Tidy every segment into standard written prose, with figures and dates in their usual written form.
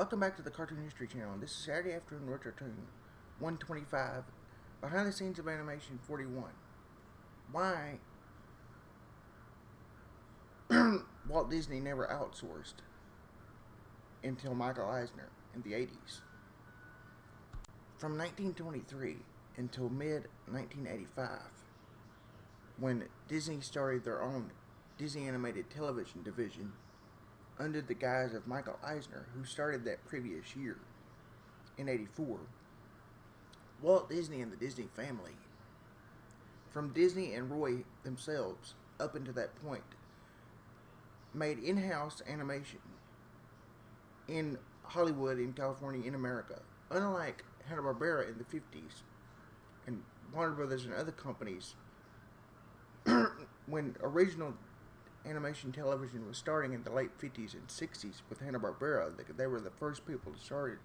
Welcome back to the Cartoon History Channel. This is Saturday Afternoon Retro Tune 125, Behind the Scenes of Animation 41. Why Walt Disney never outsourced until Michael Eisner in the 80s. From 1923 until mid-1985, when Disney started their own Disney Animated Television division under the guise of Michael Eisner, who started that previous year in 84, Walt Disney and the Disney family, from Disney and Roy themselves up until that point, made in-house animation in Hollywood, in California, in America. Unlike Hanna-Barbera in the 50s and Warner Brothers and other companies, when original animation television was starting in the late 50s and 60s with Hanna-Barbera, they were the first people to start it.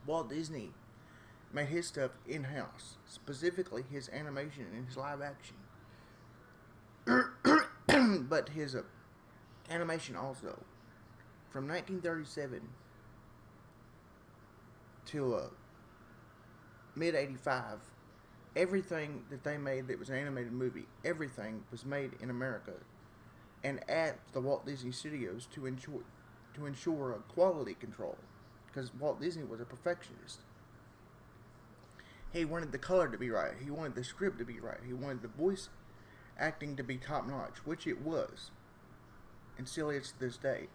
Walt Disney made his stuff in-house, specifically his animation and his live action. But his animation also. From 1937 till mid-85, everything that they made that was an animated movie, everything was made in America and at the Walt Disney Studios to ensure a quality control, because Walt Disney was a perfectionist. He wanted the color to be right. He wanted the script to be right. He wanted the voice acting to be top notch, which it was, and still is to this day.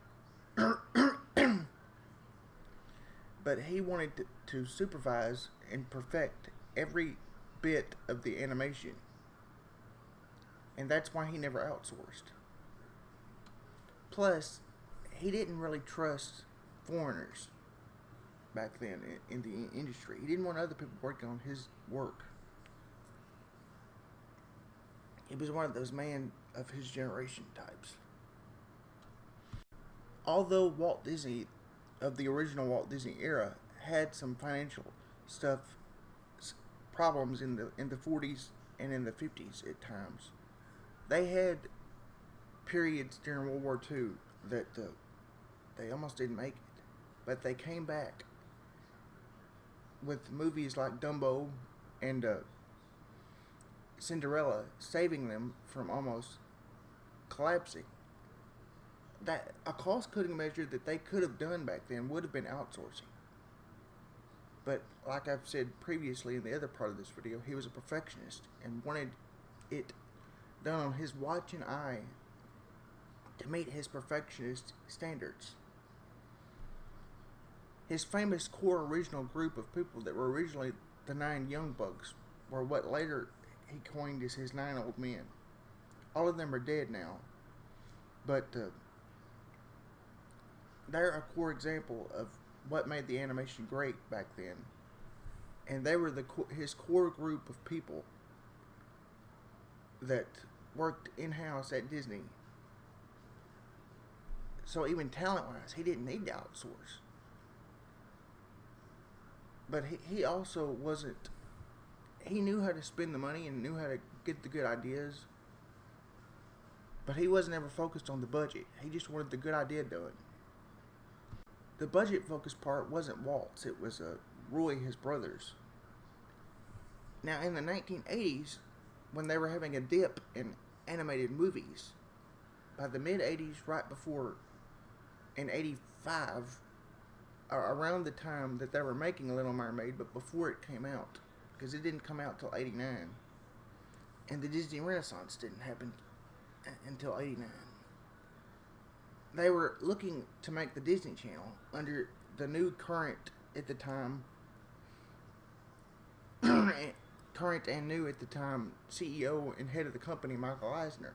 But he wanted to supervise and perfect every bit of the animation, and that's why he never outsourced. Plus, he didn't really trust foreigners back then in the industry. He didn't want other people working on his work. He was one of those man of his generation types. Although Walt Disney, of the original Walt Disney era, had some financial problems in the 40s and in the 50s at times, they had periods during World War II that they almost didn't make it, but they came back with movies like Dumbo and Cinderella, saving them from almost collapsing. That a cost-cutting measure that they could have done back then would have been outsourcing. But like I've said previously in the other part of this video, he was a perfectionist and wanted it done on his watch and eye to meet his perfectionist standards. His famous core original group of people that were originally the 9 Young Bucks were what later he coined as his 9 Old Men. All of them are dead now, but they're a core example of what made the animation great back then. And they were his core group of people that worked in-house at Disney. So even talent-wise, he didn't need to outsource. But he also wasn't... He knew how to spend the money and knew how to get the good ideas. But he wasn't ever focused on the budget. He just wanted the good idea done. The budget-focused part wasn't Walt's. It was Roy, his brothers. Now, in the 1980s, when they were having a dip in animated movies, by the mid-80s, right before... in 85, around the time that they were making Little Mermaid, but before it came out, because it didn't come out till 89, and the Disney Renaissance didn't happen until 89. They were looking to make the Disney Channel under the new current at the time, current and new at the time, CEO and head of the company, Michael Eisner.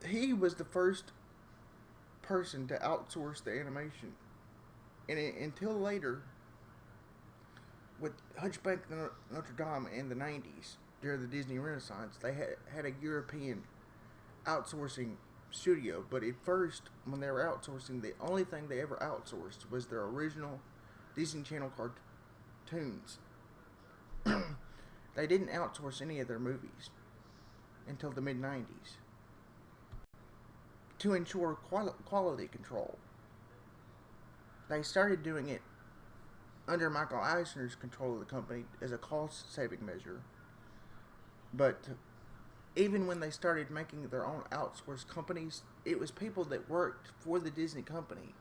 He was the first person to outsource the animation, and until later, with Hunchback of Notre Dame in the 90s, during the Disney Renaissance, they had a European outsourcing studio. But at first, when they were outsourcing, the only thing they ever outsourced was their original Disney Channel cartoons. They didn't outsource any of their movies until the mid-90s. To ensure quality control. They started doing it under Michael Eisner's control of the company as a cost-saving measure. But even when they started making their own outsourced companies, it was people that worked for the Disney company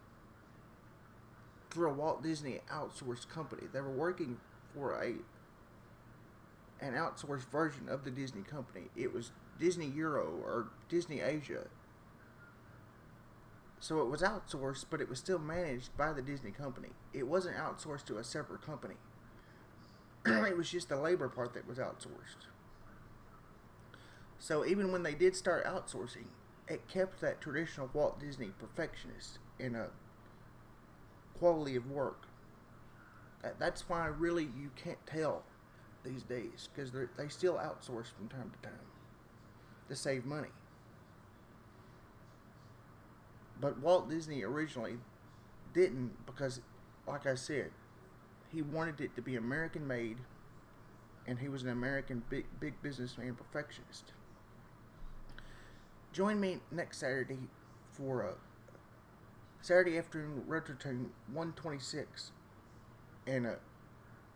through a Walt Disney outsourced company. They were working for an outsourced version of the Disney company. It was Disney Euro or Disney Asia. So it was outsourced, but it was still managed by the Disney company. It wasn't outsourced to a separate company. It was just the labor part that was outsourced. So even when they did start outsourcing, it kept that traditional Walt Disney perfectionist in a quality of work. That's why really you can't tell these days, because they still outsource from time to time to save money. But Walt Disney originally didn't, because, like I said, he wanted it to be American made, and he was an American big businessman perfectionist. Join me next Saturday for a Saturday afternoon Retro Tune 126 and a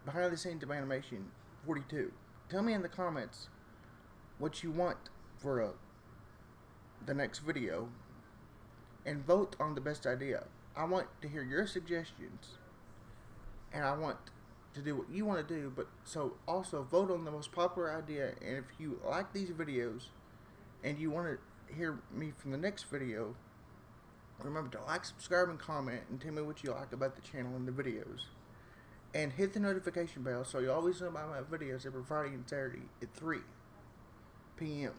behind the scenes of animation 42. Tell me in the comments what you want for the next video, and vote on the best idea. I want to hear your suggestions, and I want to do what you want to do, but so also vote on the most popular idea. And if you like these videos and you want to hear me from the next video, remember to like, subscribe, and comment, and tell me what you like about the channel and the videos. And hit the notification bell so you always know about my videos every Friday and Saturday at 3 p.m.